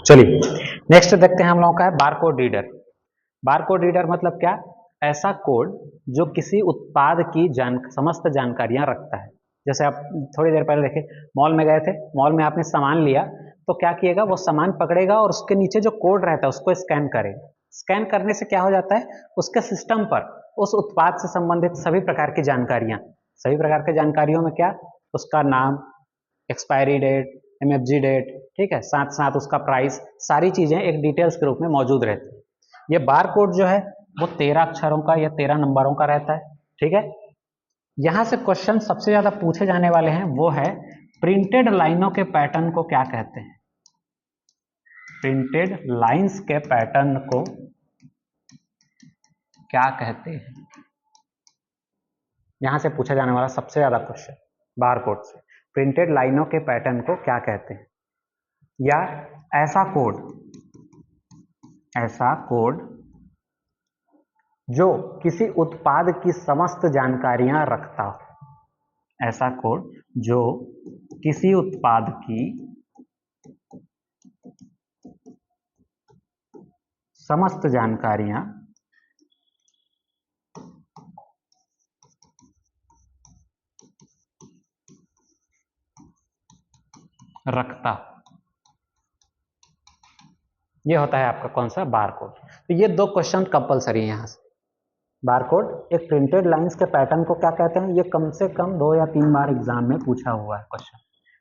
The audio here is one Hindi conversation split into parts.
चलिए नेक्स्ट देखते हैं हम लोगों का है बारकोड रीडर। बारकोड रीडर मतलब क्या? ऐसा कोड जो किसी उत्पाद की समस्त जानकारियां रखता है। जैसे आप थोड़ी देर पहले देखे मॉल में गए थे, मॉल में आपने सामान लिया तो क्या किएगा, वो सामान पकड़ेगा और उसके नीचे जो कोड रहता है उसको स्कैन करेगा। स्कैन करने से क्या हो जाता है, उसके सिस्टम पर उस उत्पाद से संबंधित सभी प्रकार की जानकारियां, सभी प्रकार की जानकारियों में क्या, उसका नाम, एक्सपायरी डेट, एमएफजी डेट, ठीक है, साथ साथ उसका प्राइस, सारी चीजें एक डिटेल्स के रूप में मौजूद रहती है। ये बार कोड जो है वो 13 अक्षरों का या 13 नंबरों का रहता है, ठीक है। यहां से क्वेश्चन सबसे ज्यादा पूछे जाने वाले हैं वो है प्रिंटेड लाइनों के पैटर्न को क्या कहते हैं। प्रिंटेड लाइंस के पैटर्न को क्या कहते हैं, यहां से पूछा जाने वाला सबसे ज्यादा क्वेश्चन बार कोड से, प्रिंटेड लाइनों के पैटर्न को क्या कहते हैं। या ऐसा कोड जो किसी उत्पाद की समस्त जानकारियां रखता हो, ऐसा कोड जो किसी उत्पाद की समस्त जानकारियां रखता, ये होता है आपका कौन सा, बार कोड। तो ये दो क्वेश्चन कंपलसरी है यहां से। बार कोड, एक प्रिंटेड लाइंस के पैटर्न को क्या कहते हैं, ये कम से कम 2 या 3 बार एग्जाम में पूछा हुआ है क्वेश्चन।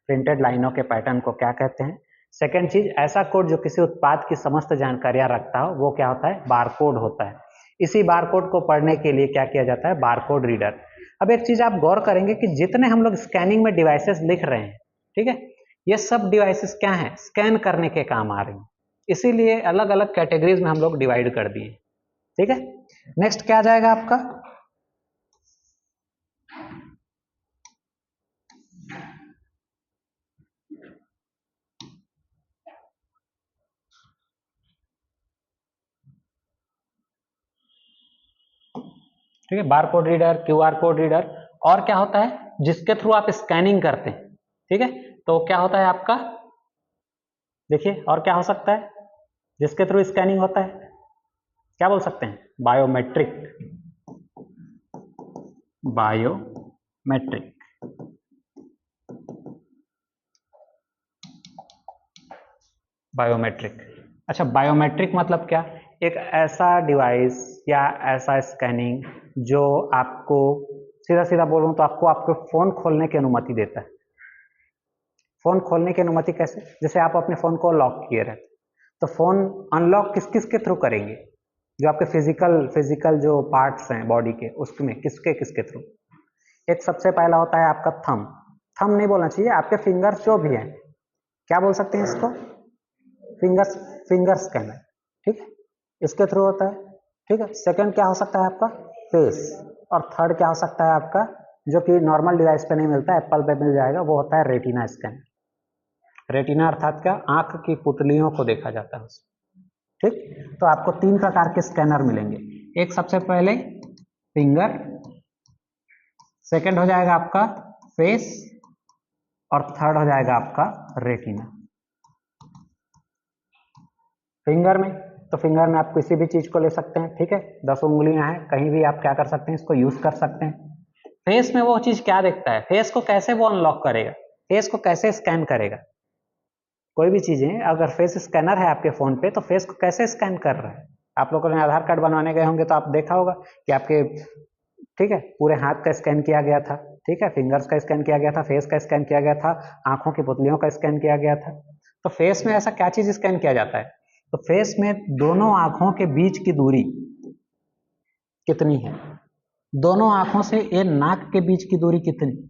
प्रिंटेड लाइनों के पैटर्न को क्या कहते हैं। सेकेंड चीज, ऐसा कोड जो किसी उत्पाद की समस्त जानकारियां रखता हो वो क्या होता है, बार कोड होता है। इसी बार कोड को पढ़ने के लिए क्या किया जाता है, बार कोड रीडर। अब एक चीज आप गौर करेंगे कि जितने हम लोग स्कैनिंग में डिवाइसेस लिख रहे हैं, ठीक है, ये सब डिवाइसेस क्या है, स्कैन करने के काम आ रही हैं, इसीलिए अलग अलग कैटेगरीज में हम लोग डिवाइड कर दिए, ठीक है। नेक्स्ट क्या आ जाएगा आपका, ठीक है, bar code reader, QR code reader. और क्या होता है जिसके थ्रू आप स्कैनिंग करते हैं, ठीक है, तो क्या होता है आपका, देखिए और क्या हो सकता है जिसके थ्रू स्कैनिंग होता है, क्या बोल सकते हैं, बायोमेट्रिक, बायोमेट्रिक, बायोमेट्रिक। अच्छा, बायोमेट्रिक मतलब क्या, एक ऐसा डिवाइस या ऐसा स्कैनिंग जो आपको, सीधा सीधा बोलूं तो आपको आपके फोन खोलने की अनुमति देता है। फोन खोलने की अनुमति कैसे, जैसे आप अपने फोन को लॉक किए रहते, तो फोन अनलॉक किस किस के थ्रू करेंगे, जो आपके फिजिकल जो पार्ट्स हैं बॉडी के, उसमें किसके किसके थ्रू। एक सबसे पहला होता है आपका थंब, थंब नहीं बोलना चाहिए, आपके फिंगर्स जो भी हैं, क्या बोल सकते हैं इसको, फिंगर्स, फिंगर स्कैनर, ठीक है, इसके थ्रू होता है, ठीक है। सेकंड क्या हो सकता है आपका, फेस। और थर्ड क्या हो सकता है आपका, जो कि नॉर्मल डिवाइस पे नहीं मिलता, एप्पल पे मिल जाएगा, वो होता है रेटिना स्कैनर। रेटिना अर्थात क्या, आंख की पुतलियों को देखा जाता है उसमें, ठीक। तो आपको 3 प्रकार के स्कैनर मिलेंगे, एक सबसे पहले फिंगर, सेकंड हो जाएगा आपका फेस, और थर्ड हो जाएगा आपका रेटिना। फिंगर में, तो फिंगर में आप किसी भी चीज को ले सकते हैं, ठीक है, 10 उंगलियां हैं, कहीं भी आप क्या कर सकते हैं, इसको यूज कर सकते हैं। फेस में वो चीज क्या देखता है, फेस को कैसे वो अनलॉक करेगा, फेस को कैसे स्कैन करेगा, कोई भी चीजें अगर फेस स्कैनर है आपके फोन पे तो फेस को कैसे स्कैन कर रहा है। आप लोगों ने आधार कार्ड बनवाने गए होंगे तो आप देखा होगा कि आपके, ठीक है, पूरे हाथ का स्कैन किया गया था, ठीक है, फिंगर्स का स्कैन किया गया था, फेस का स्कैन किया गया था, आंखों की पुतलियों का स्कैन किया गया था। तो फेस में ऐसा क्या चीज स्कैन किया जाता है, तो फेस में दोनों आंखों के बीच की दूरी कितनी है, दोनों आंखों से ये नाक के बीच की दूरी कितनी,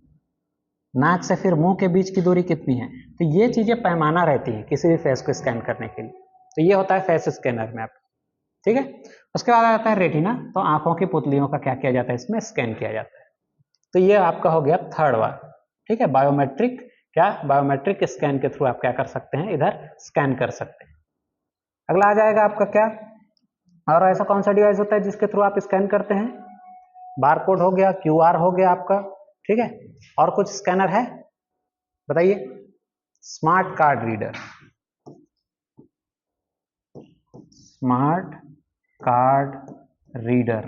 नाक से फिर मुंह के बीच की दूरी कितनी है, तो ये चीजें पैमाना रहती है किसी भी फेस को स्कैन करने के लिए। तो ये होता है फेस स्कैनर में आप, ठीक है। उसके बाद आता है रेटिना, तो आंखों की पुतलियों का क्या किया जाता है, इसमें स्कैन किया जाता है। तो ये आपका हो गया थर्ड वाला, ठीक है, बायोमेट्रिक, क्या बायोमेट्रिक स्कैन के थ्रू आप क्या कर सकते हैं, इधर स्कैन कर सकते हैं। अगला आ जाएगा आपका क्या, और ऐसा कौन सा डिवाइस होता है जिसके थ्रू आप स्कैन करते हैं, बारकोड हो गया, क्यूआर हो गया आपका, ठीक है, और कुछ स्कैनर है बताइए, smart card reader, smart card reader.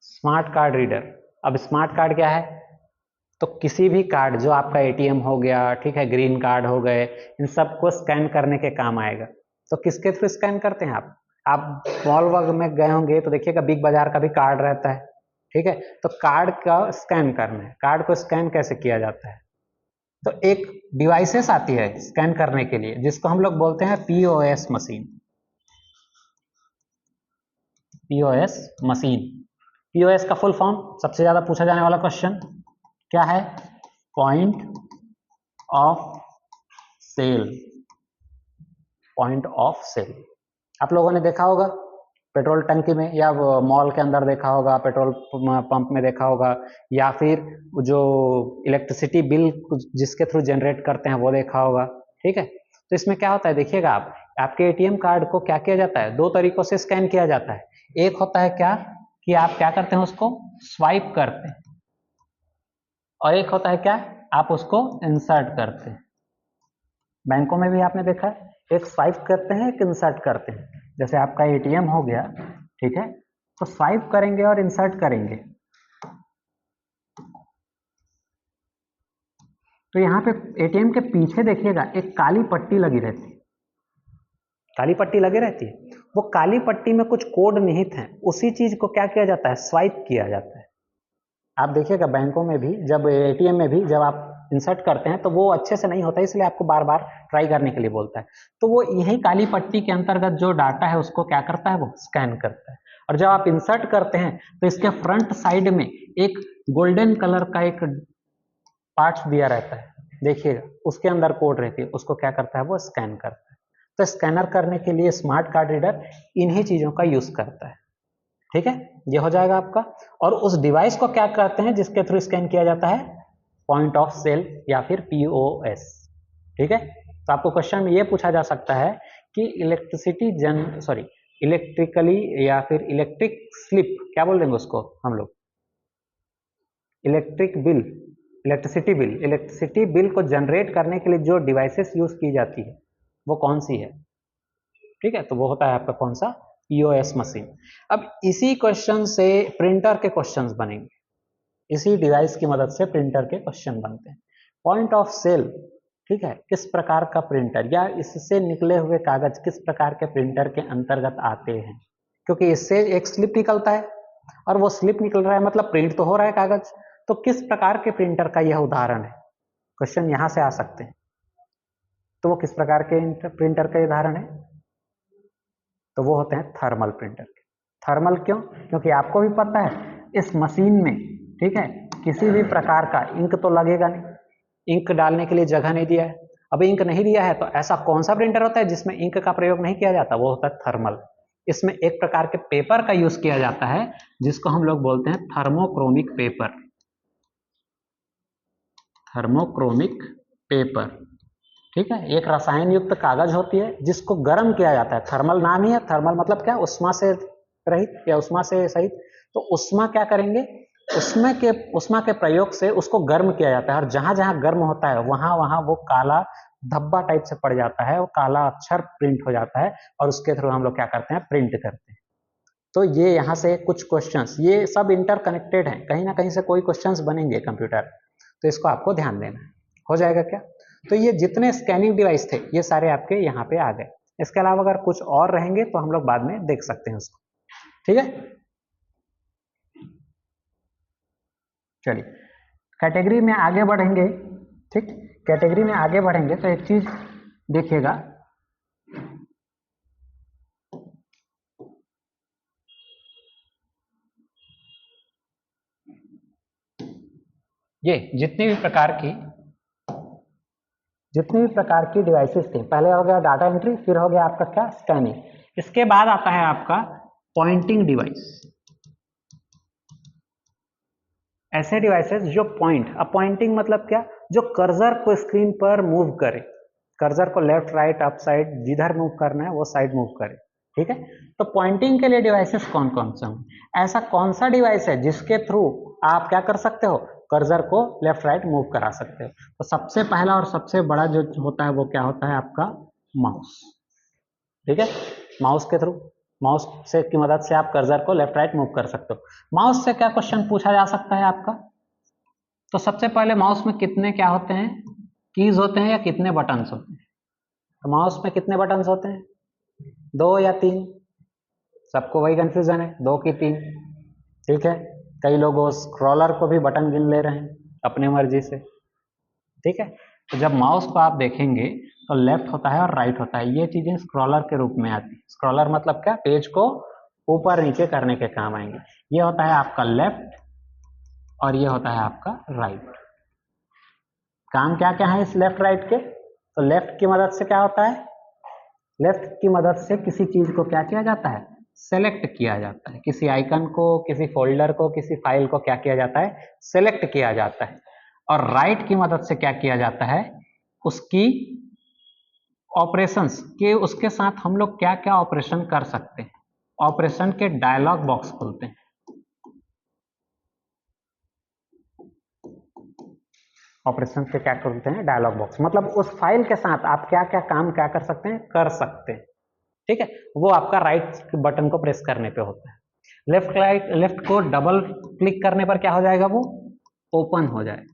Smart card reader, अब स्मार्ट कार्ड क्या है? तो किसी भी कार्ड जो आपका एटीएम हो गया, ठीक है, ग्रीन कार्ड हो गए, इन सबको स्कैन करने के काम आएगा। तो किसके थ्रू स्कैन करते हैं आप मॉल वगैरह में गए होंगे तो देखिएगा बिग बाजार का भी कार्ड रहता है, ठीक है। तो कार्ड का स्कैन करना है, कार्ड को स्कैन कैसे किया जाता है? तो एक डिवाइसेस आती है स्कैन करने के लिए जिसको हम लोग बोलते हैं POS machine. POS machine, POS का फुल फॉर्म सबसे ज्यादा पूछा जाने वाला क्वेश्चन क्या है? Point of sale. Point of sale आप लोगों ने देखा होगा पेट्रोल टंकी में, या मॉल के अंदर देखा होगा, पेट्रोल पंप में देखा होगा, या फिर जो इलेक्ट्रिसिटी बिल जिसके थ्रू जनरेट करते हैं वो देखा होगा, ठीक है। तो इसमें क्या होता है देखिएगा, आपके एटीएम कार्ड को क्या किया जाता है? दो तरीकों से स्कैन किया जाता है। एक होता है क्या कि आप क्या करते हैं, उसको स्वाइप करते हैं, और एक होता है क्या, आप उसको इंसर्ट करते हैं। बैंकों में भी आपने देखा है, एक स्वाइप करते हैं, एक इंसर्ट करते हैं। जैसे आपका एटीएम हो गया, ठीक है, तो स्वाइप करेंगे और इंसर्ट करेंगे। तो यहाँ पे एटीएम के पीछे देखिएगा एक काली पट्टी लगी रहती है, काली पट्टी लगी रहती है। वो काली पट्टी में कुछ कोड निहित हैं, उसी चीज को क्या किया जाता है? स्वाइप किया जाता है। आप देखिएगा बैंकों में भी, जब एटीएम में भी जब आप इंसर्ट करते हैं तो वो अच्छे से नहीं होता, इसलिए आपको बार बार ट्राई करने के लिए बोलता है। तो वो यही काली पट्टी के अंतर्गत जो डाटा है उसको क्या करता है? वो स्कैन करता है। और जब आप इंसर्ट करते हैं तो इसके फ्रंट साइड में एक गोल्डन कलर का एक पार्ट्स दिया रहता है, देखिएगा उसके अंदर कोड रहती है, उसको क्या करता है? वो स्कैन करता है। तो स्कैनर करने के लिए स्मार्ट कार्ड रीडर इन्हीं चीजों का यूज करता है, ठीक है। ये हो जाएगा आपका। और उस डिवाइस को क्या कहते हैं जिसके थ्रू स्कैन किया जाता है? पॉइंट ऑफ सेल या फिर पीओएस, ठीक है। तो आपको क्वेश्चन में ये पूछा जा सकता है कि इलेक्ट्रिकली या फिर इलेक्ट्रिक स्लिप, क्या बोल देंगे उसको हम लोग? इलेक्ट्रिसिटी बिल को जनरेट करने के लिए जो डिवाइसेस यूज की जाती है वो कौन सी है, ठीक है। तो वो होता है आपका कौन सा? POS machine. अब इसी क्वेश्चन से प्रिंटर के क्वेश्चंस बनेंगे, इसी डिवाइस की मदद से प्रिंटर के क्वेश्चन बनते हैं। पॉइंट ऑफ सेल, ठीक है, किस प्रकार का प्रिंटर या इससे निकले हुए कागज किस प्रकार के प्रिंटर के अंतर्गत आते हैं? क्योंकि इससे एक स्लिप निकलता है, और वो स्लिप निकल रहा है मतलब प्रिंट तो हो रहा है कागज। तो किस प्रकार के प्रिंटर का यह उदाहरण है? क्वेश्चन यहां से आ सकते हैं। तो वो किस प्रकार के प्रिंटर का उदाहरण है? तो वो होते हैं थर्मल प्रिंटर। थर्मल क्यों? क्योंकि आपको भी पता है इस मशीन में, ठीक है, किसी भी प्रकार का इंक तो लगेगा नहीं, इंक डालने के लिए जगह नहीं दिया है। अब इंक नहीं दिया है तो ऐसा कौन सा प्रिंटर होता है जिसमें इंक का प्रयोग नहीं किया जाता? वो होता है थर्मल। इसमें एक प्रकार के पेपर का यूज किया जाता है जिसको हम लोग बोलते हैं थर्मोक्रोमिक पेपर। थर्मोक्रोमिक पेपर, ठीक है, एक रसायन युक्त कागज होती है जिसको गर्म किया जाता है। थर्मल नाम ही है, थर्मल मतलब क्या? उष्मा से रहित या उष्मा से सहित। तो उष्मा क्या करेंगे? उष्मा के प्रयोग से उसको गर्म किया जाता है, और जहां जहां गर्म होता है वहां वहां वो काला धब्बा टाइप से पड़ जाता है, वो काला अक्षर प्रिंट हो जाता है, और उसके थ्रू हम लोग क्या करते हैं? प्रिंट करते हैं। तो ये यहाँ से कुछ क्वेश्चंस, ये सब इंटरकनेक्टेड हैं, कहीं ना कहीं से कोई क्वेश्चंस बनेंगे कंप्यूटर, तो इसको आपको ध्यान देना है। हो जाएगा क्या? तो ये जितने स्कैनिंग डिवाइस थे ये सारे आपके यहाँ पे आ गए। इसके अलावा अगर कुछ और रहेंगे तो हम लोग बाद में देख सकते हैं उसको, ठीक है। चलिए कैटेगरी में आगे बढ़ेंगे, ठीक। कैटेगरी में आगे बढ़ेंगे तो एक चीज देखिएगा, ये जितनी भी प्रकार की डिवाइसेस थी, पहले हो गया डाटा एंट्री, फिर हो गया आपका क्या? स्कैनिंग। इसके बाद आता है आपका पॉइंटिंग डिवाइस। ऐसे डिवाइसेस जो पॉइंट, अब पॉइंटिंग मतलब क्या? जो कर्सर को स्क्रीन पर मूव करे, कर्सर को लेफ्ट राइट अप साइड जिधर मूव करना है वो साइड मूव करे, ठीक है। तो पॉइंटिंग के लिए डिवाइसेस कौन कौन से होंगे? ऐसा कौन सा डिवाइस है जिसके थ्रू आप क्या कर सकते हो? कर्सर को लेफ्ट राइट मूव करा सकते हो। तो सबसे पहला और सबसे बड़ा जो होता है वो क्या होता है? आपका माउस, ठीक है। माउस के थ्रू, माउस से की मदद से आप कर्सर को लेफ्ट राइट मूव कर सकते हो। माउस से क्या क्वेश्चन पूछा जा सकता है आपका? तो सबसे पहले माउस में कितने क्या होते हैं, कीज होते हैं या कितने बटन्स होते हैं? तो माउस में कितने बटन्स होते हैं, 2 या 3? सबको वही कंफ्यूजन है, 2 की 3। ठीक है, कई लोग स्क्रॉलर को भी बटन गिन ले रहे हैं अपने मर्जी से। ठीक है, तो जब माउस को आप देखेंगे तो लेफ्ट होता है और राइट होता है, ये चीजें स्क्रॉलर के रूप में आती है। स्क्रॉलर मतलब क्या, पेज को ऊपर नीचे करने के काम आएंगे। ये होता है आपका लेफ्ट और ये होता है आपका राइट। काम क्या क्या है इस लेफ्ट राइट के? तो लेफ्ट की मदद से क्या होता है, लेफ्ट की मदद से किसी चीज को क्या किया जाता है, सेलेक्ट किया जाता है। किसी आइकन को, किसी फोल्डर को, किसी फाइल को क्या किया जाता है, सेलेक्ट किया जाता है। और राइट की मदद से क्या किया जाता है, उसकी ऑपरेशंस के, उसके साथ हम लोग क्या क्या ऑपरेशन कर सकते हैं, ऑपरेशन के डायलॉग बॉक्स खुलते हैं। ऑपरेशन के क्या करते हैं, डायलॉग बॉक्स, मतलब उस फाइल के साथ आप क्या क्या काम क्या कर सकते हैं, कर सकते हैं। ठीक है, वो आपका राइट बटन को प्रेस करने पे होता है। लेफ्ट को डबल क्लिक करने पर क्या हो जाएगा, वो ओपन हो जाएगा।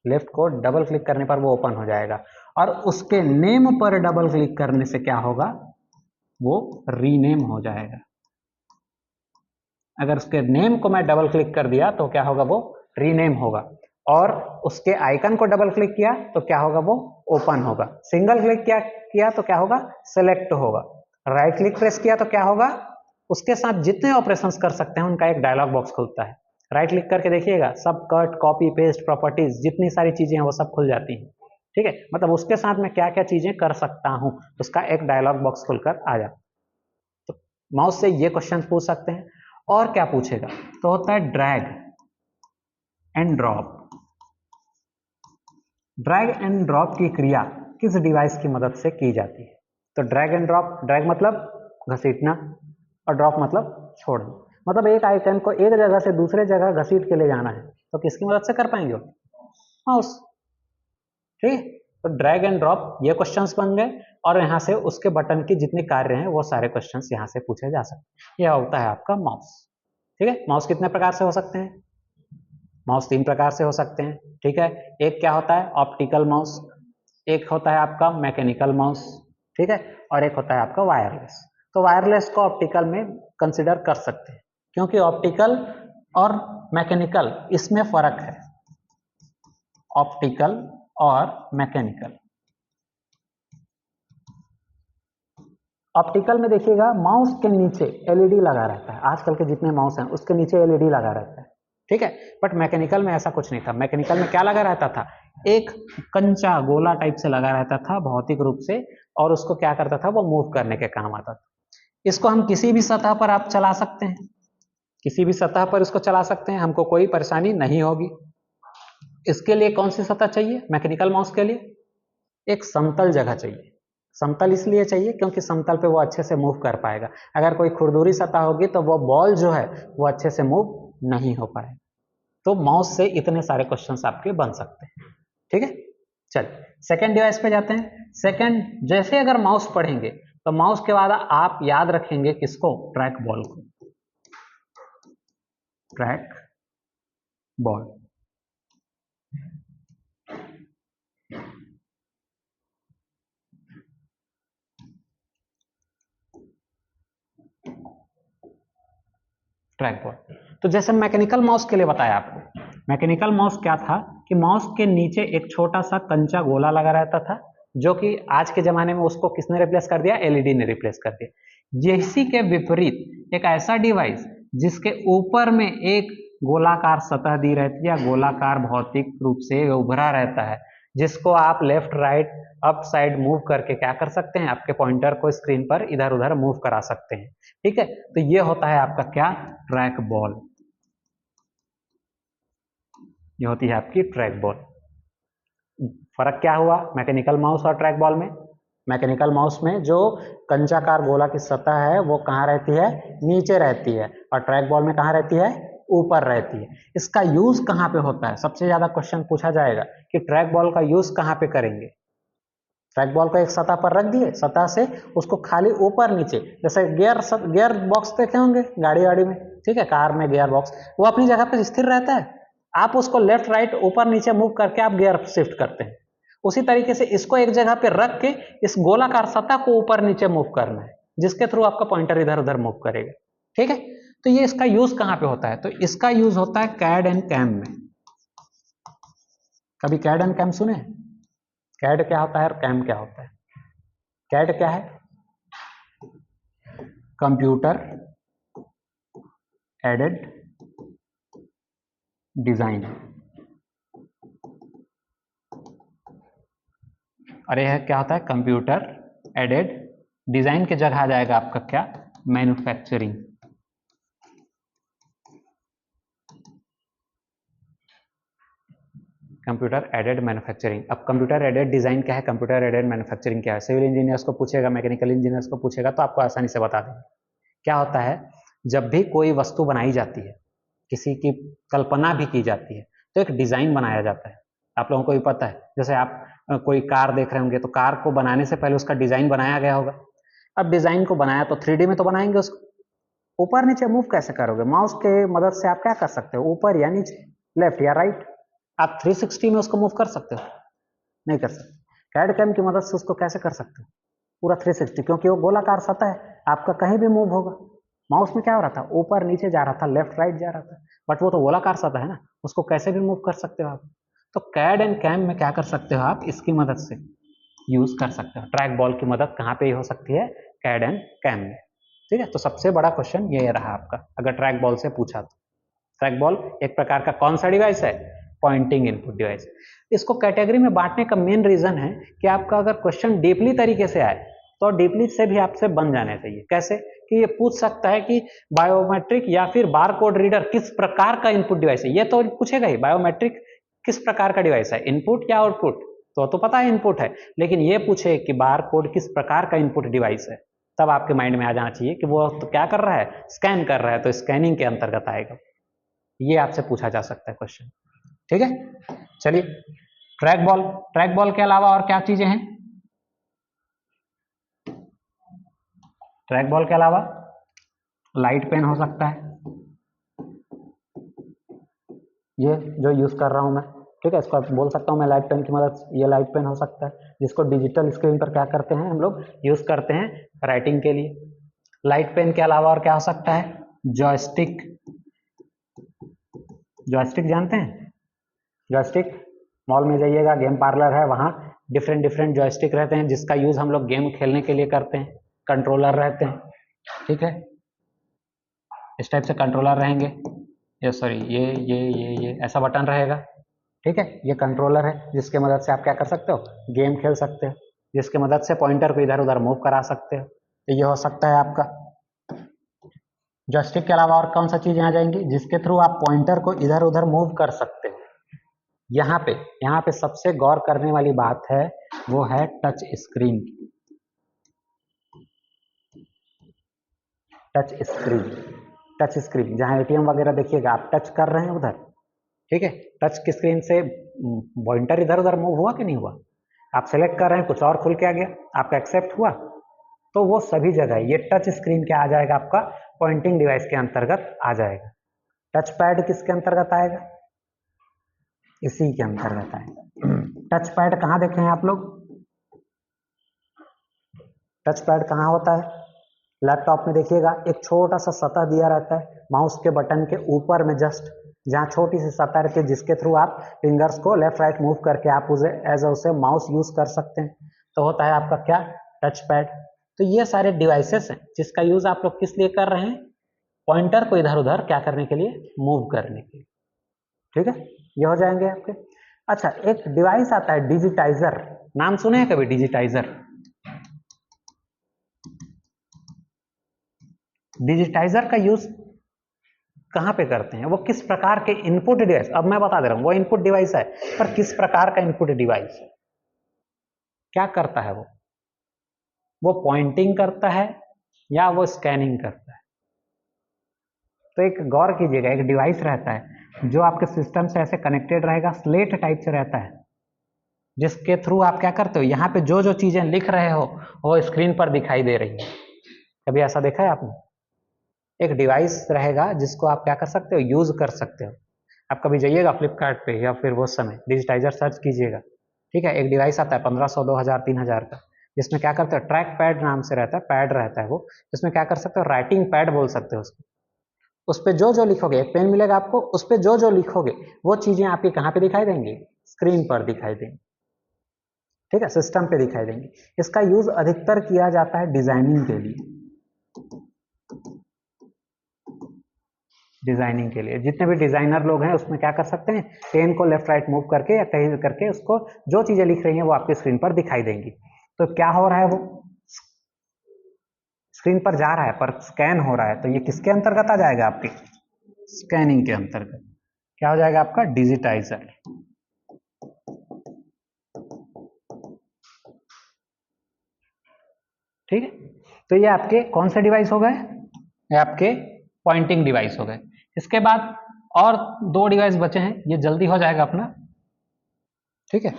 लेफ्ट को डबल क्लिक करने पर वो ओपन हो जाएगा। और उसके नेम पर डबल क्लिक करने से क्या होगा, वो रीनेम हो जाएगा। अगर उसके नेम को मैं डबल क्लिक कर दिया तो क्या होगा, वो रीनेम होगा। और उसके आइकन को डबल क्लिक किया तो क्या होगा, वो ओपन होगा। सिंगल क्लिक किया तो क्या होगा, सेलेक्ट होगा। राइट क्लिक प्रेस किया तो क्या होगा, उसके साथ जितने ऑपरेशंस कर सकते हैं उनका एक डायलॉग बॉक्स खुलता है। राइट क्लिक करके देखिएगा, सब कट, कॉपी, पेस्ट, प्रॉपर्टीज, जितनी सारी चीजें हैं वो सब खुल जाती हैं। ठीक है, मतलब उसके साथ मैं क्या क्या चीजें कर सकता हूं, उसका एक डायलॉग बॉक्स खुलकर आ जाता। तो माउस से ये क्वेश्चन पूछ सकते हैं। और क्या पूछेगा, तो होता है drag and drop. Drag and drop की क्रिया किस डिवाइस की मदद से की जाती है? तो ड्रैग एंड ड्रॉप, ड्रैग मतलब घसीटना और ड्रॉप मतलब छोड़ना। मतलब एक आइकन को एक जगह से दूसरे जगह घसीट के ले जाना है तो किसकी मदद से कर पाएंगे, माउस। ठीक, तो ड्रैग एंड ड्रॉप ये क्वेश्चंस बन गए। और यहाँ से उसके बटन की जितने कार्य हैं वो सारे क्वेश्चंस यहाँ से पूछे जा सकते हैं। यह होता है आपका माउस। ठीक है, माउस कितने प्रकार से हो सकते हैं, माउस 3 प्रकार से हो सकते हैं। ठीक है, एक क्या होता है, ऑप्टिकल माउस, एक होता है आपका मैकेनिकल माउस। ठीक है, और एक होता है आपका वायरलेस। तो वायरलेस को ऑप्टिकल में कंसिडर कर सकते हैं, क्योंकि ऑप्टिकल और मैकेनिकल इसमें फर्क है, ऑप्टिकल और मैकेनिकल। ऑप्टिकल में देखिएगा, माउस के नीचे एलईडी लगा रहता है, आजकल के जितने माउस हैं उसके नीचे एलईडी लगा रहता है। ठीक है, बट मैकेनिकल में ऐसा कुछ नहीं था। मैकेनिकल में क्या लगा रहता था, एक कंचा गोला टाइप से लगा रहता था भौतिक रूप से, और उसको क्या करता था, वो मूव करने के काम आता था। इसको हम किसी भी सतह पर आप चला सकते हैं, किसी भी सतह पर इसको चला सकते हैं, हमको कोई परेशानी नहीं होगी। इसके लिए कौन सी सतह चाहिए, मैकेनिकल माउस के लिए एक समतल जगह चाहिए। समतल इसलिए चाहिए क्योंकि समतल पे वो अच्छे से मूव कर पाएगा। अगर कोई खुरदुरी सतह होगी तो वो बॉल जो है वो अच्छे से मूव नहीं हो पाएगा। तो माउस से इतने सारे क्वेश्चंस आपके बन सकते हैं। ठीक है, चलिए सेकंड डिवाइस पे जाते हैं। सेकंड, जैसे अगर माउस पढ़ेंगे तो माउस के बाद आप याद रखेंगे किसको, ट्रैक बॉल को। Track ball, track ball. तो जैसे मैकेनिकल माउस के लिए बताया आपको, मैकेनिकल माउस क्या था कि माउस के नीचे एक छोटा सा कंचा गोला लगा रहता था, जो कि आज के जमाने में उसको किसने रिप्लेस कर दिया, एलईडी ने रिप्लेस कर दिया। इसी के विपरीत एक ऐसा डिवाइस जिसके ऊपर में एक गोलाकार सतह दी रहती है, गोलाकार भौतिक रूप से उभरा रहता है, जिसको आप left right up side move करके क्या कर सकते हैं, आपके पॉइंटर को स्क्रीन पर इधर उधर मूव करा सकते हैं। ठीक है, तो ये होता है आपका क्या, ट्रैक बॉल। ये होती है आपकी ट्रैक बॉल। फर्क क्या हुआ मैकेनिकल माउस और ट्रैक बॉल में? मैकेनिकल माउस में जो कंचाकार गोला की सतह है वो कहाँ रहती है, नीचे रहती है, और ट्रैक बॉल में कहाँ रहती है, ऊपर रहती है। इसका यूज कहाँ पे होता है, सबसे ज्यादा क्वेश्चन पूछा जाएगा कि ट्रैक बॉल का यूज कहाँ पे करेंगे। ट्रैक बॉल को एक सतह पर रख दिए, सतह से उसको खाली ऊपर नीचे, जैसे गियर बॉक्स देखे होंगे गाड़ी वाड़ी में, ठीक है, कार में गियर बॉक्स, वो अपनी जगह पर स्थिर रहता है, आप उसको लेफ्ट राइट ऊपर नीचे मूव करके आप गियर शिफ्ट करते हैं। उसी तरीके से इसको एक जगह पे रख के इस गोलाकार सतह को ऊपर नीचे मूव करना है, जिसके थ्रू आपका पॉइंटर इधर उधर मूव करेगा, ठीक है। तो ये इसका यूज कहां पे होता है, तो इसका यूज होता है कैड एंड कैम में। कभी कैड एंड कैम सुने? कैड क्या होता है और कैम क्या होता है? कैड क्या है? कंप्यूटर एडेड डिजाइन, और यह क्या होता है? कंप्यूटर एडेड डिजाइन की जगह आ जाएगा आपका क्या? मैन्युफैक्चरिंग। Computer aided manufacturing. अब कंप्यूटर एडेड डिजाइन क्या है, कंप्यूटर एडेड मैन्युफैक्चरिंग क्या है, सिविल इंजीनियर्स को पूछेगा, मैकेनिकल इंजीनियर्स को पूछेगा तो आपको आसानी से बता देंगे। क्या होता है, जब भी कोई वस्तु बनाई जाती है, किसी की कल्पना भी की जाती है, तो एक डिजाइन बनाया जाता है। आप लोगों को भी पता है, जैसे आप कोई कार देख रहे होंगे तो कार को बनाने से पहले उसका डिजाइन बनाया गया होगा। अब डिजाइन को बनाया तो 3D में तो बनाएंगे उसको, ऊपर नीचे मूव कैसे करोगे? माउस के मदद से आप क्या कर सकते हो, ऊपर या नीचे, लेफ्ट या राइट। आप 360 में उसको मूव कर सकते हो? नहीं कर सकते। कैड कैम की मदद से उसको कैसे कर सकते हो पूरा 360, क्योंकि वो गोलाकार सतह है, आपका कहीं भी मूव होगा। माउस में क्या हो रहा था, ऊपर नीचे जा रहा था, लेफ्ट राइट जा रहा था, बट वो तो गोलाकार सतह है ना, उसको कैसे भी मूव कर सकते हो आप। तो कैड एंड कैम में क्या कर सकते हो आप, इसकी मदद से यूज कर सकते हो। ट्रैक बॉल की मदद कहाँ पे हो सकती है? कैड एंड कैम में, ठीक है। तो सबसे बड़ा क्वेश्चन ये रहा आपका, अगर ट्रैक बॉल से पूछा तो। ट्रैक बॉल एक प्रकार का कौन सा डिवाइस है? Pointing input device. इसको कैटेगरी में बांटने का मेन रीजन है कि आपका अगर क्वेश्चन डीपली तरीके से आए तो डीपली से भी आपसे बन जाने चाहिए। कैसे? कि ये पूछ सकता है कि बायोमेट्रिक या फिर बार कोड रीडर किस प्रकार का इनपुट डिवाइस है, ये तो पूछेगा ही। बायोमेट्रिक किस प्रकार का डिवाइस है, इनपुट या आउटपुट, तो पता है इनपुट है, लेकिन ये पूछे कि बार कोड किस प्रकार का इनपुट डिवाइस है, तब आपके माइंड में आ जाना चाहिए कि वो तो क्या कर रहा है, स्कैन कर रहा है, तो स्कैनिंग के अंतर्गत आएगा। ये आपसे पूछा जा सकता है क्वेश्चन, ठीक है। चलिए, ट्रैक बॉल के अलावा और क्या चीजें हैं? ट्रैक बॉल के अलावा लाइट पेन हो सकता है, ये जो यूज कर रहा हूं मैं, ठीक है, इसको बोल सकता हूं मैं लाइट पेन की मदद से। ये लाइट पेन हो सकता है, जिसको डिजिटल स्क्रीन पर क्या करते हैं हम लोग, यूज करते हैं राइटिंग के लिए। लाइट पेन के अलावा और क्या हो सकता है? जॉयस्टिक। जॉयस्टिक जानते हैं? जॉयस्टिक, मॉल में जाइएगा, गेम पार्लर है, वहाँ डिफरेंट डिफरेंट जॉयस्टिक रहते हैं, जिसका यूज हम लोग गेम खेलने के लिए करते हैं। कंट्रोलर रहते हैं, ठीक है, इस टाइप से कंट्रोलर रहेंगे। ये सॉरी, ये ऐसा बटन रहेगा, ठीक है, ये कंट्रोलर है, जिसके मदद से आप क्या कर सकते हो, गेम खेल सकते हो, जिसके मदद से पॉइंटर को इधर उधर मूव करा सकते हो। तो ये हो सकता है आपका। जॉयस्टिक के अलावा और कौन सा चीज यहाँ जाएंगी जिसके थ्रू आप पॉइंटर को इधर उधर मूव कर सकते हो? यहाँ पे सबसे गौर करने वाली बात है, वो है टच स्क्रीन। टच स्क्रीन जहाँ एटीएम वगैरह देखिएगा, आप टच कर रहे हैं उधर, ठीक है, टच की स्क्रीन से पॉइंटर इधर उधर मूव हुआ कि नहीं हुआ? आप सेलेक्ट कर रहे हैं, कुछ और खुल के आ गया, आपका एक्सेप्ट हुआ, तो वो सभी जगह ये टच स्क्रीन क्या आ जाएगा, आपका पॉइंटिंग डिवाइस के अंतर्गत आ जाएगा। टच पैड किसके अंतर्गत आएगा? इसी के अंतर्गत आएगा। टच पैड कहाँ देखे हैं आप लोग? टच पैड कहाँ होता है? लैपटॉप में देखिएगा, एक छोटा सा सतह दिया रहता है माउस के बटन के ऊपर में, जस्ट जहाँ छोटी सी सतह रहती है, जिसके थ्रू आप फिंगर्स को लेफ्ट राइट मूव करके आप उसे उसे माउस यूज कर सकते हैं, तो होता है आपका क्या, टच पैड। तो ये सारे डिवाइसेस हैं जिसका यूज आप लोग किस लिए कर रहे हैं, पॉइंटर को इधर उधर क्या करने के लिए, मूव करने के लिए, ठीक है, ये हो जाएंगे आपके। अच्छा, एक डिवाइस आता है डिजिटाइजर, नाम सुने हैं कभी डिजिटाइजर? डिजिटाइजर का यूज कहां पे करते हैं, वो किस प्रकार के इनपुट डिवाइस, अब मैं बता दे रहा हूं, वो इनपुट डिवाइस है, पर किस प्रकार का इनपुट डिवाइस है, क्या करता है वो पॉइंटिंग करता है या वो स्कैनिंग करता है? तो एक गौर कीजिएगा, एक डिवाइस रहता है जो आपके सिस्टम से ऐसे कनेक्टेड रहेगा, स्लेट टाइप से रहता है, जिसके थ्रू आप क्या करते हो, यहाँ पे जो जो चीजें लिख रहे हो वो स्क्रीन पर दिखाई दे रही है। कभी ऐसा देखा है आपने? एक डिवाइस रहेगा जिसको आप क्या कर सकते हो, यूज कर सकते हो। आप कभी जाइएगा फ्लिपकार्ट पे या फिर वो समय डिजिटाइजर सर्च कीजिएगा, ठीक है, एक डिवाइस आता है 1500 2000 3000 का, जिसमें क्या करते हो, ट्रैक पैड नाम से रहता है, पैड रहता है वो, इसमें क्या कर सकते हो, राइटिंग पैड बोल सकते हो उसको। उस पर जो जो लिखोगे, एक पेन मिलेगा आपको, उस पर जो जो लिखोगे वो चीजें आपकी कहाँ पे दिखाई देंगी, स्क्रीन पर दिखाई देंगी, ठीक है, सिस्टम पे दिखाई देंगी। इसका यूज अधिकतर किया जाता है डिजाइनिंग के लिए, डिजाइनिंग के लिए जितने भी डिजाइनर लोग हैं उसमें क्या कर सकते हैं, पेन को लेफ्ट राइट मूव करके या कहीं करके उसको जो चीजें लिख रही हैं वो आपकी स्क्रीन पर दिखाई देंगी। तो क्या हो रहा है, वो स्क्रीन पर जा रहा है पर स्कैन हो रहा है, तो ये किसके अंतर्गत आ जाएगा, आपके स्कैनिंग के अंतर्गत। क्या हो जाएगा आपका, डिजिटाइजर। ठीक है, तो ये आपके कौन से डिवाइस हो गए, ये आपके पॉइंटिंग डिवाइस हो गए। इसके बाद और दो डिवाइस बचे हैं, ये जल्दी हो जाएगा अपना, ठीक है।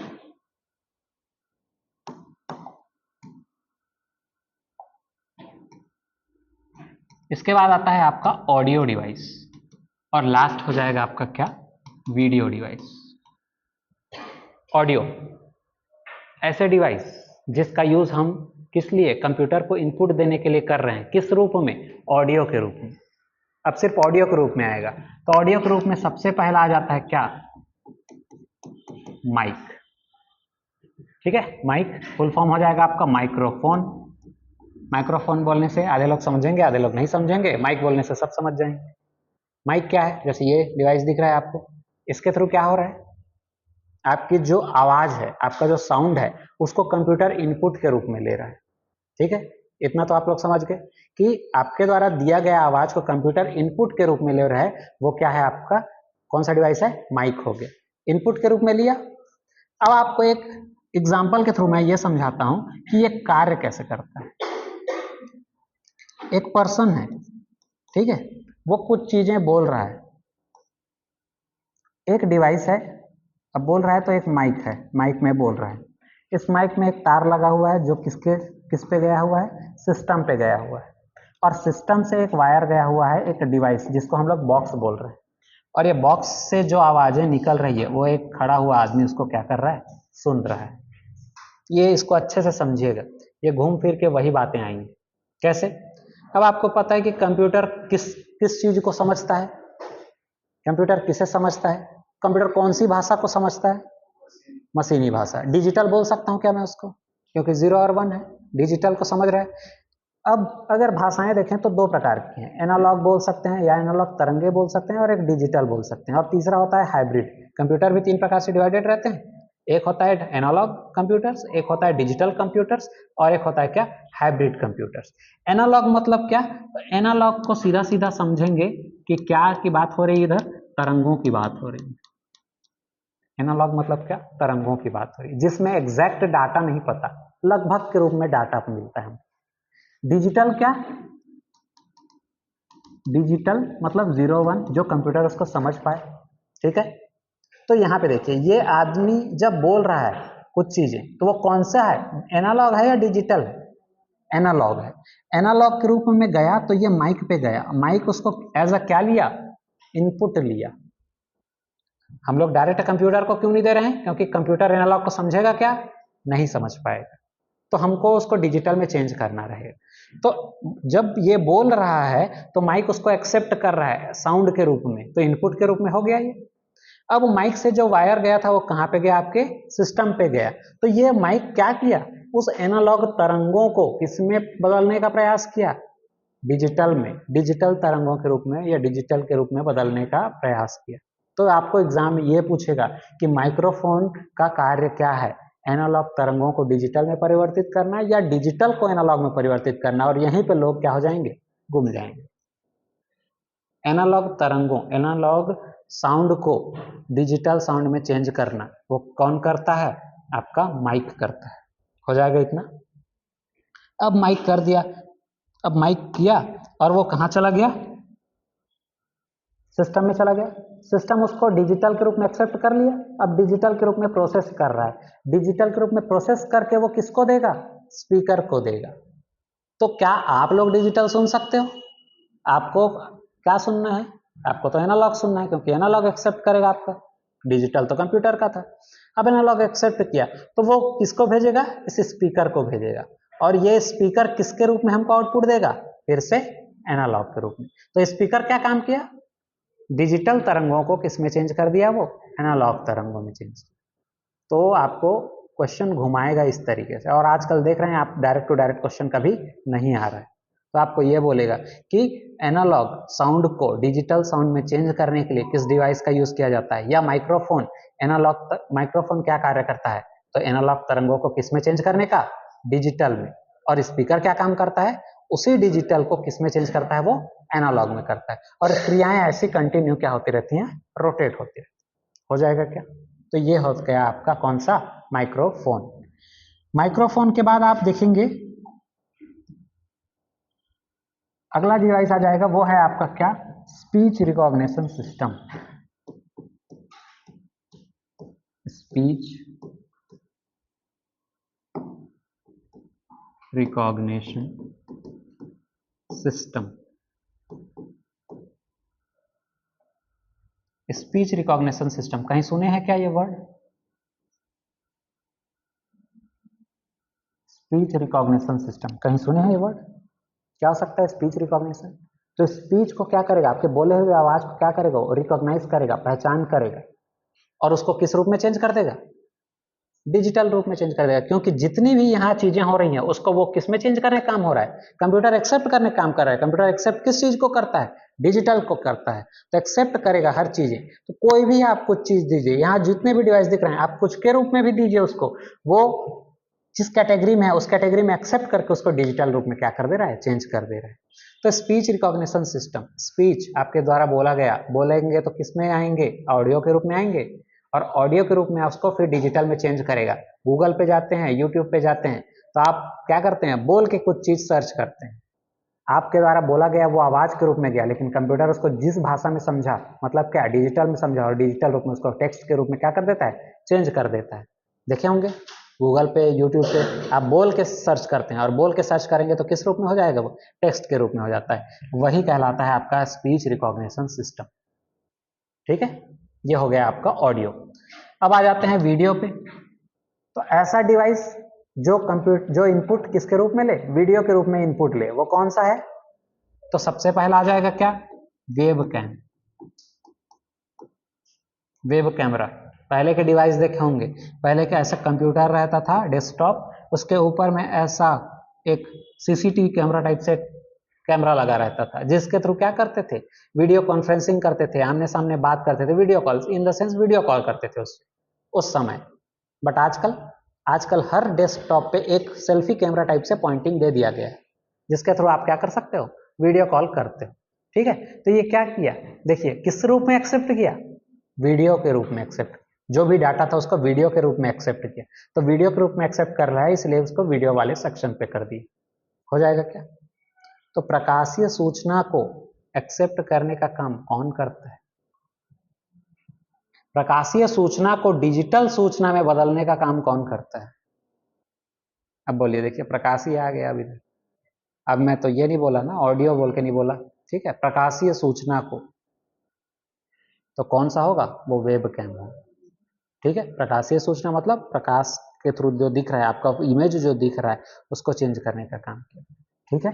इसके बाद आता है आपका ऑडियो डिवाइस, और लास्ट हो जाएगा आपका क्या, वीडियो डिवाइस। ऑडियो ऐसे डिवाइस जिसका यूज हम किस लिए, कंप्यूटर को इनपुट देने के लिए कर रहे हैं, किस रूप में, ऑडियो के रूप में। अब सिर्फ ऑडियो के रूप में आएगा, तो ऑडियो के रूप में सबसे पहला आ जाता है क्या, माइक, ठीक है। माइक फुल फॉर्म हो जाएगा आपका माइक्रोफोन। माइक्रोफोन बोलने से आधे लोग समझेंगे, आधे लोग नहीं समझेंगे, माइक बोलने से सब समझ जाएंगे। माइक क्या है, जैसे ये डिवाइस दिख रहा है आपको, इसके थ्रू क्या हो रहा है, आपकी जो आवाज है, आपका जो साउंड है, उसको कंप्यूटर इनपुट के रूप में ले रहा है, ठीक है। इतना तो आप लोग समझ गए कि आपके द्वारा दिया गया आवाज को कंप्यूटर इनपुट के रूप में ले रहा है, वो क्या है आपका, कौन सा डिवाइस है, माइक हो गया, इनपुट के रूप में लिया। अब आपको एक एग्जाम्पल के थ्रू मैं ये समझाता हूं कि ये कार्य कैसे करता है। एक पर्सन है, ठीक है, वो कुछ चीजें बोल रहा है, एक डिवाइस है, अब बोल रहा है तो एक माइक है, माइक में बोल रहा है। इस माइक में एक तार लगा हुआ है जो किस पे गया हुआ है, सिस्टम पे गया हुआ है, और सिस्टम से एक वायर गया हुआ है एक डिवाइस जिसको हम लोग बॉक्स बोल रहे हैं। और ये बॉक्स से जो आवाजें निकल रही है वो एक खड़ा हुआ आदमी उसको क्या कर रहा है, सुन रहा है। ये इसको अच्छे से समझिएगा, ये घूम फिर के वही बातें आएंगी। कैसे, अब आपको पता है कि कंप्यूटर किस किस चीज को समझता है, कंप्यूटर किसे समझता है, कंप्यूटर कौन सी भाषा को समझता है, मशीनी भाषा। डिजिटल बोल सकता हूं क्या मैं उसको, क्योंकि 0 और 1 है, डिजिटल को समझ रहा है। अब अगर भाषाएं देखें तो दो प्रकार की हैं, एनालॉग बोल सकते हैं या एनालॉग तरंगे बोल सकते हैं, और एक डिजिटल बोल सकते हैं, और तीसरा होता है हाइब्रिड। कंप्यूटर भी तीन प्रकार से डिवाइडेड रहते हैं, एक होता है एनालॉग कंप्यूटर्स, एक होता है डिजिटल कंप्यूटर्स, और एक होता है क्या, हाइब्रिड कंप्यूटर्स। एनालॉग मतलब क्या, एनालॉग को सीधा सीधा समझेंगे कि क्या की बात हो रही है, इधर तरंगों की बात हो रही है। एनालॉग मतलब क्या, तरंगों की बात हो रही है, जिसमें एग्जैक्ट डाटा नहीं पता, लगभग के रूप में डाटा मिलता है। डिजिटल क्या, डिजिटल मतलब 0 1 जो कंप्यूटर उसको समझ पाए, ठीक है। तो यहाँ पे देखिए, ये आदमी जब बोल रहा है कुछ चीजें, तो वो कौन सा है, एनालॉग है या डिजिटल है, एनालॉग है। एनालॉग के रूप में गया तो ये माइक पे गया, माइक उसको एज अ क्या लिया, इनपुट लिया। हम लोग डायरेक्ट कंप्यूटर को क्यों नहीं दे रहे हैं, क्योंकि कंप्यूटर एनालॉग को समझेगा क्या, नहीं समझ पाएगा, तो हमको उसको डिजिटल में चेंज करना रहेगा। तो जब ये बोल रहा है तो माइक उसको एक्सेप्ट कर रहा है साउंड के रूप में, तो इनपुट के रूप में हो गया ये। अब माइक से जो वायर गया था वो कहां पे गया, आपके सिस्टम पे गया। तो ये माइक क्या किया, उस एनालॉग तरंगों को किसमें बदलने का प्रयास किया, डिजिटल में, डिजिटल तरंगों के रूप में या डिजिटल के रूप में बदलने का प्रयास किया। तो आपको एग्जाम में ये पूछेगा कि माइक्रोफोन का कार्य क्या है, एनालॉग तरंगों को डिजिटल में परिवर्तित करना या डिजिटल को एनालॉग में परिवर्तित करना, और यहीं पे लोग क्या हो जाएंगे, गुम जाएंगे। एनालॉग तरंगों, एनालॉग साउंड को डिजिटल साउंड में चेंज करना वो कौन करता है, आपका माइक करता है। हो जाएगा इतना। अब माइक कर दिया, अब माइक किया और वो कहां चला गया, सिस्टम में चला गया, सिस्टम उसको डिजिटल के रूप में एक्सेप्ट कर लिया, अब डिजिटल के रूप में प्रोसेस कर रहा है, डिजिटल के रूप में प्रोसेस करके वो किसको देगा, स्पीकर को देगा। तो क्या आप लोग डिजिटल सुन सकते हो? आपको क्या सुनना है? आपको तो एनालॉग सुनना है, क्योंकि एनालॉग एक्सेप्ट करेगा आपका, डिजिटल तो कंप्यूटर का था। अब एनालॉग एक्सेप्ट किया तो वो किसको भेजेगा, इस स्पीकर को भेजेगा, और ये स्पीकर किसके रूप में हमको आउटपुट देगा, फिर से एनालॉग के रूप में। तो स्पीकर क्या काम किया, डिजिटल तरंगों को किस में चेंज कर दिया, वो एनालॉग तरंगों में चेंज किया। तो आपको क्वेश्चन घुमाएगा इस तरीके से, और आजकल देख रहे हैं आप डायरेक्ट टू डायरेक्ट क्वेश्चन कभी नहीं आ रहा है। तो आपको ये बोलेगा कि एनालॉग साउंड को डिजिटल साउंड में चेंज करने के लिए किस डिवाइस का यूज किया जाता है, या माइक्रोफोन, एनालॉग माइक्रोफोन क्या कार्य करता है, तो एनालॉग तरंगों को किस में चेंज करने का, डिजिटल में। और स्पीकर क्या काम करता है, उसी डिजिटल को किस में चेंज करता है, वो एनालॉग में करता है। और क्रियाएं ऐसी कंटिन्यू क्या होती रहती हैं, रोटेट होती रहती। हो जाएगा क्या? तो ये हो गया आपका कौन सा, माइक्रोफोन। माइक्रोफोन के बाद आप देखेंगे अगला डिवाइस आ जाएगा, वो है आपका क्या, speech recognition system. Speech recognition system. Speech recognition system कहीं सुने हैं क्या ये वर्ड, स्पीच रिकॉग्निशन सिस्टम कहीं सुने हैं ये वर्ड? क्या हो सकता है स्पीच रिकॉग्निशन? तो स्पीच को क्या करेगा, आपके बोले हुए आवाज को क्या करेगा, रिकॉग्नाइज करेगा, पहचान करेगा, और उसको किस रूप में चेंज कर देगा, डिजिटल रूप में चेंज कर देगा। क्योंकि जितनी भी यहाँ चीजें हो रही हैं उसको वो किस में चेंज करने का काम हो रहा है, कंप्यूटर एक्सेप्ट करने का काम कर रहा है। कंप्यूटर एक्सेप्ट किस चीज को करता है, डिजिटल को करता है। तो एक्सेप्ट करेगा हर चीजें। तो कोई भी आप कुछ चीज दीजिए, यहाँ जितने भी डिवाइस दिख रहे हैं आप कुछ के रूप में भी दीजिए उसको, वो जिस कैटेगरी में है उस कैटेगरी में एक्सेप्ट करके उसको डिजिटल रूप में क्या कर दे रहा है, चेंज कर दे रहा है। तो स्पीच रिकॉग्निशन सिस्टम, स्पीच आपके द्वारा बोला गया, बोलेंगे तो किस में आएंगे, ऑडियो के रूप में आएंगे, और ऑडियो के रूप में उसको फिर डिजिटल में चेंज करेगा। गूगल पे जाते हैं, यूट्यूब पे जाते हैं, तो आप क्या करते हैं, बोल के कुछ चीज सर्च करते हैं, आपके द्वारा बोला गया वो आवाज के रूप में गया, लेकिन कंप्यूटर उसको जिस भाषा में समझा, मतलब क्या, डिजिटल में समझा, और डिजिटल रूप में उसको टेक्स्ट के रूप में क्या कर देता है, चेंज कर देता है। देखे होंगे गूगल पे, यूट्यूब पे आप बोल के सर्च करते हैं, और बोल के सर्च करेंगे तो किस रूप में हो जाएगा, वो टेक्स्ट के रूप में हो जाता है। वही कहलाता है आपका स्पीच रिकॉग्निशन सिस्टम। ठीक है, ये हो गया आपका ऑडियो। अब आ जाते हैं वीडियो पे। तो ऐसा डिवाइस जो इनपुट किसके रूप में ले, वीडियो के रूप में इनपुट ले, वो कौन सा है, तो सबसे पहला आ जाएगा क्या, वेब कैम। वेब कैमरा पहले के डिवाइस देखे होंगे, पहले का ऐसा कंप्यूटर रहता था डेस्कटॉप, उसके ऊपर में ऐसा एक सीसीटीवी कैमरा टाइप से कैमरा लगा रहता था, जिसके थ्रू क्या करते थे, वीडियो कॉन्फ्रेंसिंग करते थे, आमने सामने बात करते थे, video call in the sense video call करते थे उस समय। बट आजकल हर डेस्कटॉप पे एक सेल्फी कैमरा टाइप से पॉइंटिंग दे दिया गया है, जिसके थ्रू आप क्या कर सकते हो, वीडियो कॉल करते हो। ठीक है, तो ये क्या किया, देखिए किस रूप में एक्सेप्ट किया, वीडियो के रूप में एक्सेप्ट, जो भी डाटा था उसको वीडियो के रूप में एक्सेप्ट किया। तो वीडियो के रूप में एक्सेप्ट कर रहा है, इसलिए उसको वीडियो वाले सेक्शन पे कर दिए। हो जाएगा क्या? तो प्रकाशीय सूचना को एक्सेप्ट करने का काम कौन करता है, प्रकाशीय सूचना को डिजिटल सूचना में बदलने का काम कौन करता है? अब बोलिए, देखिए प्रकाशीय आ गया अभी तक। अब मैं तो ये नहीं बोला ना, ऑडियो बोल के नहीं बोला, ठीक है, प्रकाशीय सूचना को, तो कौन सा होगा, वो वेब कैम होगा। ठीक है, प्रकाशीय सूचना मतलब प्रकाश के थ्रू जो दिख रहा है, आपका इमेज जो दिख रहा है उसको चेंज करने का काम किया। ठीक है,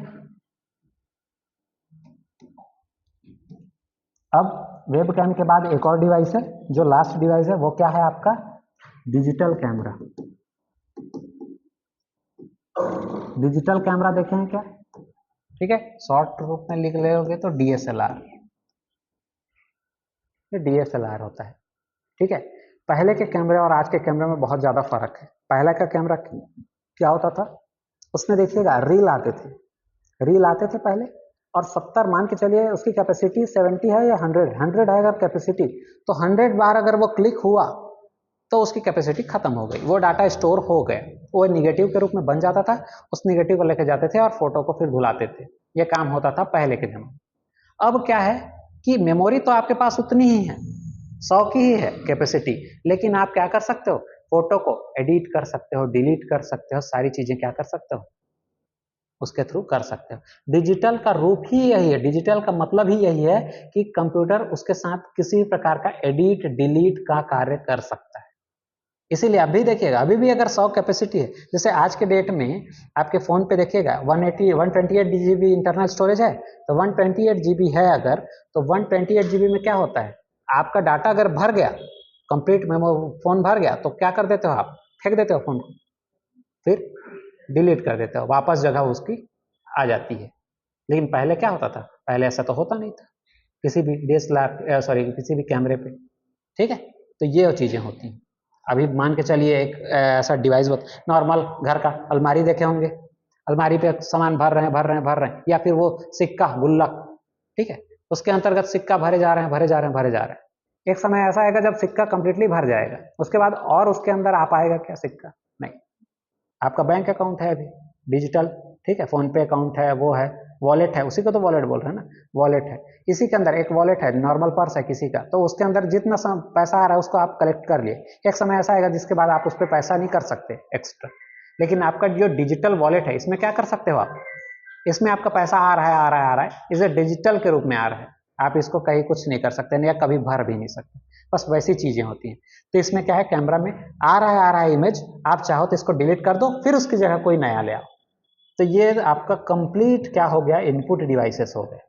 अब वेब कैम के बाद एक और डिवाइस है, जो लास्ट डिवाइस है, वो क्या है आपका, डिजिटल कैमरा। डिजिटल कैमरा देखे हैं क्या? ठीक है, शॉर्ट रूप में लिख लोगे तो डीएसएलआर, ये डीएसएलआर होता है। ठीक है, पहले के कैमरे और आज के कैमरे में बहुत ज्यादा फर्क है। पहले का कैमरा क्या होता था, उसमें देखिएगा रील आते थे पहले, और 70 मान के चलिए उसकी कैपेसिटी 70 है या 100 है अगर कैपेसिटी, तो 100 बार अगर वो क्लिक हुआ तो उसकी कैपेसिटी खत्म हो गई, वो डाटा स्टोर हो गया, वो निगेटिव के रूप में बन जाता था, उस निगेटिव को लेके जाते थे और फोटो को फिर धुलाते थे। ये काम होता था पहले के जमाने। अब क्या है, कि मेमोरी तो आपके पास उतनी ही है, 100 की ही है कैपेसिटी, लेकिन आप क्या कर सकते हो, फोटो को एडिट कर सकते हो, डिलीट कर सकते हो, सारी चीजें क्या कर सकते हो, उसके थ्रू कर सकते हो। डिजिटल का रूप ही यही है, डिजिटल का मतलब ही यही है कि कंप्यूटर उसके साथ किसी प्रकार का एडिट डिलीट का कार्य कर सकता है। इसीलिए अभी देखिएगा, अभी भी अगर 100 कैपेसिटी है, जैसे आज के डेट में आपके फोन पे देखिएगा 128 जीबी इंटरनल स्टोरेज है, तो 128 जीबी है अगर, तो 128 जीबी में क्या होता है, आपका डाटा अगर भर गया, कंप्लीट मेमो फोन भर गया, तो क्या कर देते हो आप, फेंक देते हो फोन को, फिर डिलीट कर देते हो, वापस जगह उसकी आ जाती है। लेकिन पहले क्या होता था, पहले ऐसा तो होता नहीं था किसी भी डीएसएलआर सॉरी किसी भी कैमरे पे, ठीक है। तो ये चीजें होती हैं। अभी मान के चलिए एक ऐसा डिवाइस नॉर्मल घर का अलमारी देखे होंगे, अलमारी पे सामान भर रहे हैं भर रहे हैं भर रहे हैं, या फिर वो सिक्का गुल्लक, ठीक है, उसके अंतर्गत सिक्का भरे जा रहे हैं भरे जा रहे हैं भरे जा रहे हैं। एक समय ऐसा आएगा जब सिक्का कंप्लीटली भर जाएगा, उसके बाद और उसके अंदर आ पाएगा क्या सिक्का, नहीं। आपका बैंक अकाउंट है अभी डिजिटल, ठीक है, फोन पे अकाउंट है, वो है, वॉलेट है, उसी को तो वॉलेट बोल रहे हैं ना, वॉलेट है, इसी के अंदर एक वॉलेट है, नॉर्मल पर्स है किसी का, तो उसके अंदर जितना पैसा आ रहा है उसको आप कलेक्ट कर लिए। एक समय ऐसा आएगा जिसके बाद आप उस पर पैसा नहीं कर सकते एक्स्ट्रा, लेकिन आपका जो डिजिटल वॉलेट है इसमें क्या कर सकते हो आप, इसमें आपका पैसा आ रहा है आ रहा है आ रहा है, इसे डिजिटल के रूप में आ रहा है, आप इसको कहीं कुछ नहीं कर सकते या कभी भर भी नहीं सकते, बस वैसी चीजें होती हैं। तो इसमें क्या है, कैमरा में आ रहा है इमेज, आप चाहो तो इसको डिलीट कर दो, फिर उसकी जगह कोई नया ले आओ। तो ये आपका कंप्लीट क्या हो गया, इनपुट डिवाइसेस हो गए।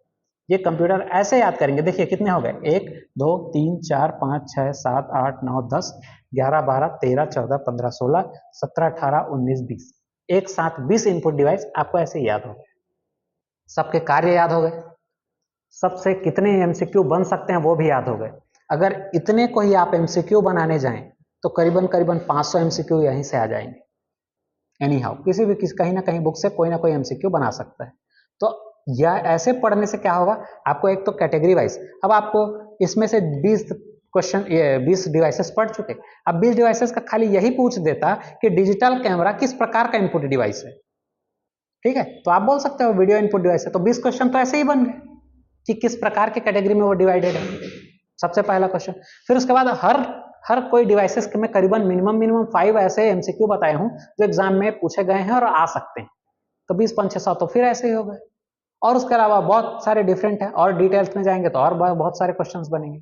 ये कंप्यूटर ऐसे याद करेंगे, देखिए कितने हो गए, 1 2 3 4 5 6 7 8 9 10 11 12 13 14 15 16 17 18 19 20, एक साथ 20 इनपुट डिवाइस आपको ऐसे याद हो गए। सबके कार्य याद हो गए, सबसे कितने एमसीक्यू बन सकते हैं वो भी याद हो गए। अगर इतने को ही आप एमसीक्यू बनाने जाएं तो करीबन करीबन 500 एमसीक्यू यहीं से आ जाएंगे। एनी हाउ किसी भी कहीं ना कहीं बुक से कोई ना कोई एमसीक्यू बना सकता है। तो यह ऐसे पढ़ने से क्या होगा, आपको एक तो कैटेगरी वाइज, अब आपको इसमें से 20 क्वेश्चन 20 डिवाइसेस पढ़ चुके, अब 20 डिवाइसेस का खाली यही पूछ देता कि डिजिटल कैमरा किस प्रकार का इनपुट डिवाइस है, ठीक है, तो आप बोल सकते हो वीडियो इनपुट डिवाइस है, तो 20 क्वेश्चन तो ऐसे ही बन गए कि किस प्रकार के कैटेगरी में वो डिवाइडेड है, सबसे पहला क्वेश्चन। फिर उसके बाद हर हर कोई डिवाइसेस में करीबन मिनिमम 5 ऐसे एमसीक्यू बताए हूं जो एग्जाम में पूछे गए हैं और आ सकते हैं, तो 20 5 6 तो फिर ऐसे ही हो गए। और उसके अलावा बहुत सारे डिफरेंट है, और डिटेल्स में जाएंगे तो और बहुत सारे क्वेश्चंस बनेंगे।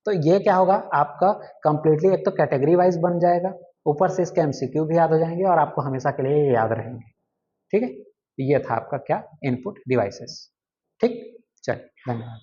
तो ये क्या होगा आपका कंप्लीटली, एक तो कैटेगरी वाइज बन जाएगा, ऊपर से इसके एमसीक्यू भी याद हो जाएंगे और आपको हमेशा के लिए याद रहेंगे, ठीक है। ये था आपका क्या, इनपुट डिवाइसेस, ठीक। चलिए धन्यवाद।